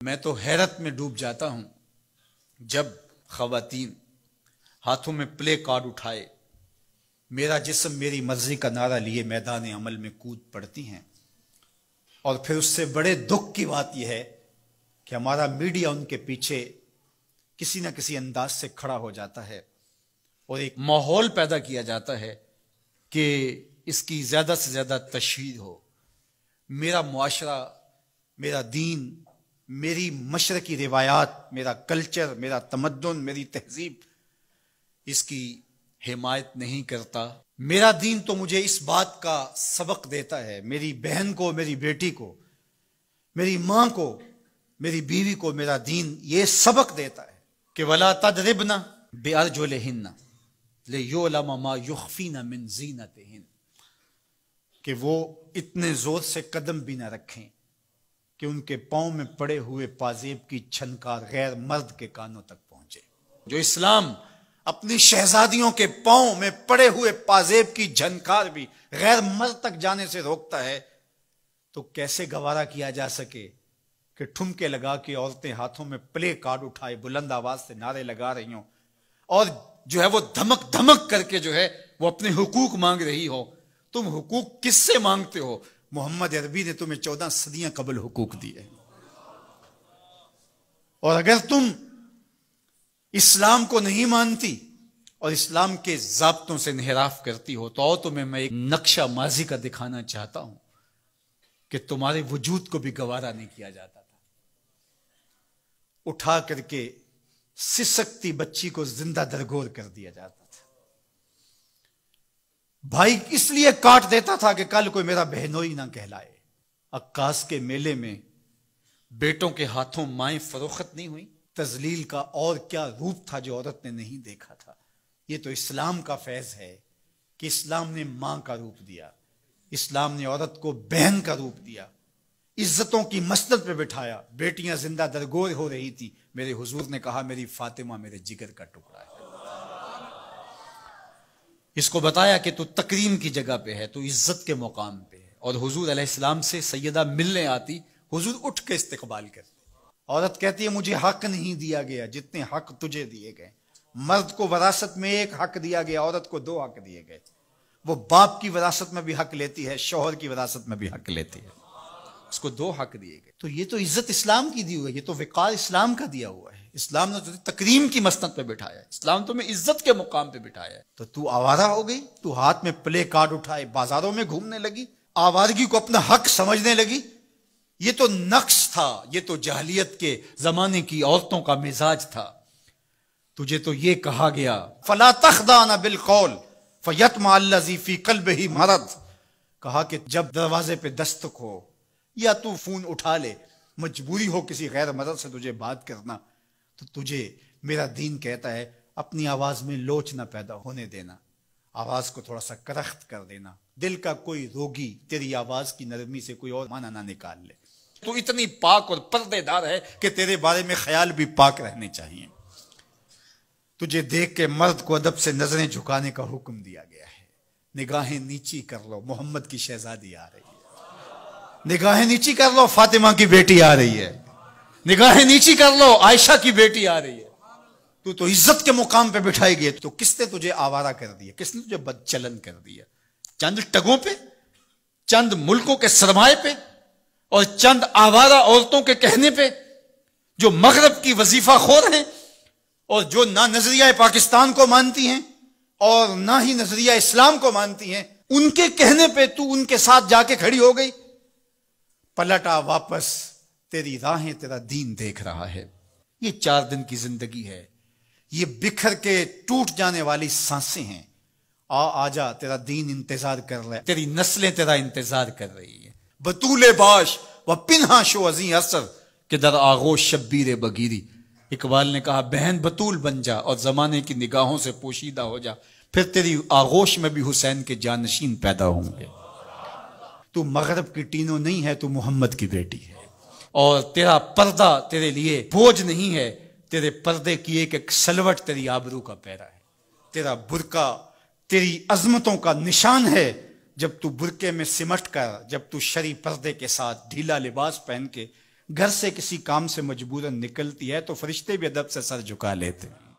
मैं तो हैरत में डूब जाता हूं जब खवातीन हाथों में प्ले कार्ड उठाए मेरा जिस्म मेरी मर्जी का नारा लिए मैदान अमल में कूद पड़ती हैं। और फिर उससे बड़े दुख की बात यह है कि हमारा मीडिया उनके पीछे किसी न किसी अंदाज से खड़ा हो जाता है और एक माहौल पैदा किया जाता है कि इसकी ज्यादा से ज्यादा तशहीर हो। मेरा मुआशरा, मेरा दीन, मेरी मशरकी रिवायात, मेरा कल्चर, मेरा तमद्दुन, मेरी तहजीब इसकी हिमायत नहीं करता। मेरा दीन तो मुझे इस बात का सबक देता है, मेरी बहन को, मेरी बेटी को, मेरी मां को, मेरी बीवी को मेरा दीन ये सबक देता है कि वला तदरिबना बिअरजुलिहिन्ना लियुअलम मा युख्फीना मिन ज़ीनतिहिन, कि वो इतने जोर से कदम भी ना रखें कि उनके पांव में पड़े हुए पाजेब की छनकार गैर मर्द के कानों तक पहुंचे। जो इस्लाम अपनी शहजादियों के पांव में पड़े हुए पाजेब की झनकार भी गैर मर्द तक जाने से रोकता है, तो कैसे गवारा किया जा सके कि ठुमके लगा के औरतें हाथों में प्ले कार्ड उठाए बुलंद आवाज से नारे लगा रही हों और जो है वो धमक धमक करके जो है वो अपने हुकूक मांग रही हो। तुम हुकूक किससे मांगते हो? मोहम्मद अरबी ने तुम्हें 14 सदियां कबल हुकूक दिए। और अगर तुम इस्लाम को नहीं मानती और इस्लाम के ज़ाब्तों से इन्हिराफ करती हो तो तुम्हें मैं एक नक्शा माजी का दिखाना चाहता हूं कि तुम्हारे वजूद को भी गवारा नहीं किया जाता था। उठा करके सिसकती बच्ची को जिंदा दरगोर कर दिया जाता था। भाई इसलिए काट देता था कि कल कोई मेरा बहनोई ना कहलाए। अक्कास के मेले में बेटों के हाथों माएं फरोख्त नहीं हुई। तजलील का और क्या रूप था जो औरत ने नहीं देखा था। यह तो इस्लाम का फैज है कि इस्लाम ने मां का रूप दिया, इस्लाम ने औरत को बहन का रूप दिया, इज्जतों की मसनद पे बिठाया। बेटियां जिंदा दरगोर हो रही थी, मेरे हुजूर ने कहा मेरी फातिमा मेरे जिगर का टुकड़ा है। इसको बताया कि तू तकरीम की जगह पे है, तू इज्जत के मुकाम पे है। और हुजूर अलैहिस्सलाम से सैयदा मिलने आती, हुजूर उठ के इस्तकबाल करते। औरत कहती है मुझे हक नहीं दिया गया जितने हक तुझे दिए गए। मर्द को वरासत में एक हक दिया गया, औरत को 2 हक दिए गए। वो बाप की वरासत में भी हक लेती है, शौहर की वरासत में भी हक लेती है, उसको 2 हक दिए गए। तो ये तो इज्जत इस्लाम की दी हुई है, ये तो विकार इस्लाम का दिया हुआ है। इस्लाम ने तुझे तकरीम की मसनद पे बिठाया, इस्लाम तुम्हें इज्जत के मुकाम पे बिठाया। तो तू आवारा हो गई, तू हाथ में प्ले कार्ड उठाए बाजारों में घूमने लगी, आवारगी को अपना हक समझने लगी। ये तो नक्श था, ये तो जहलियत के जमाने की औरतों का मिजाज था। तुझे तो ये कहा गया फला तखदाना बिल कौल फयतमा अल्लज़ी फी क़ल्बिही मरद। कहा कि जब दरवाजे पे दस्तक हो या तू फोन उठा ले, मजबूरी हो किसी गैर मदद से तुझे बात करना, तो तुझे मेरा दीन कहता है अपनी आवाज में लोच ना पैदा होने देना, आवाज को थोड़ा सा करख्त कर देना। दिल का कोई रोगी तेरी आवाज की नरमी से कोई और माना ना निकाल ले। तू इतनी पाक और पर्देदार है कि तेरे बारे में ख्याल भी पाक रहने चाहिए। तुझे देख के मर्द को अदब से नजरें झुकाने का हुक्म दिया गया है। निगाहें नीची कर लो, मोहम्मद की शहजादी आ रही है। निगाहें नीची कर लो, फातिमा की बेटी आ रही है। निगाहें नीची कर लो, आयशा की बेटी आ रही है। तू तो इज्जत के मुकाम पे बिठाई गई। तो किसने तुझे आवारा कर दिया, किसने तुझे बदचलन कर दिया? चंद टगों पे, चंद मुल्कों के सरमाए पे और चंद आवारा औरतों के कहने पे जो मगरब की वजीफा खोर हैं और जो ना नजरिया पाकिस्तान को मानती हैं और ना ही नजरिया इस्लाम को मानती हैं, उनके कहने पे तू उनके साथ जाके खड़ी हो गई। पलटा वापस, तेरी राहें तेरा दीन देख रहा है। ये 4 दिन की जिंदगी है, ये बिखर के टूट जाने वाली सांसें हैं। आजा, तेरा दीन इंतजार कर रहा है, तेरी नस्लें तेरा इंतजार कर रही है। बतूले बाश व पिन्हा शो अजी असर के दर आगोश शब्बीर बगीरी। इकबाल ने कहा बहन बतूल बन जा और जमाने की निगाहों से पोशीदा हो जा, फिर तेरी आगोश में भी हुसैन के जानशीन पैदा होंगे। तू मगरब की टीनो नहीं है, तू मोहम्मद की बेटी है। और तेरा पर्दा तेरे लिए बोझ नहीं है, तेरे पर्दे की एक एक सलवट तेरी आबरू का पैरा है। तेरा बुरका तेरी अजमतों का निशान है। जब तू बुरके में सिमट कर, जब तू शरी पर्दे के साथ ढीला लिबास पहन के घर से किसी काम से मजबूरन निकलती है तो फरिश्ते भी अदब से सर झुका लेते हैं।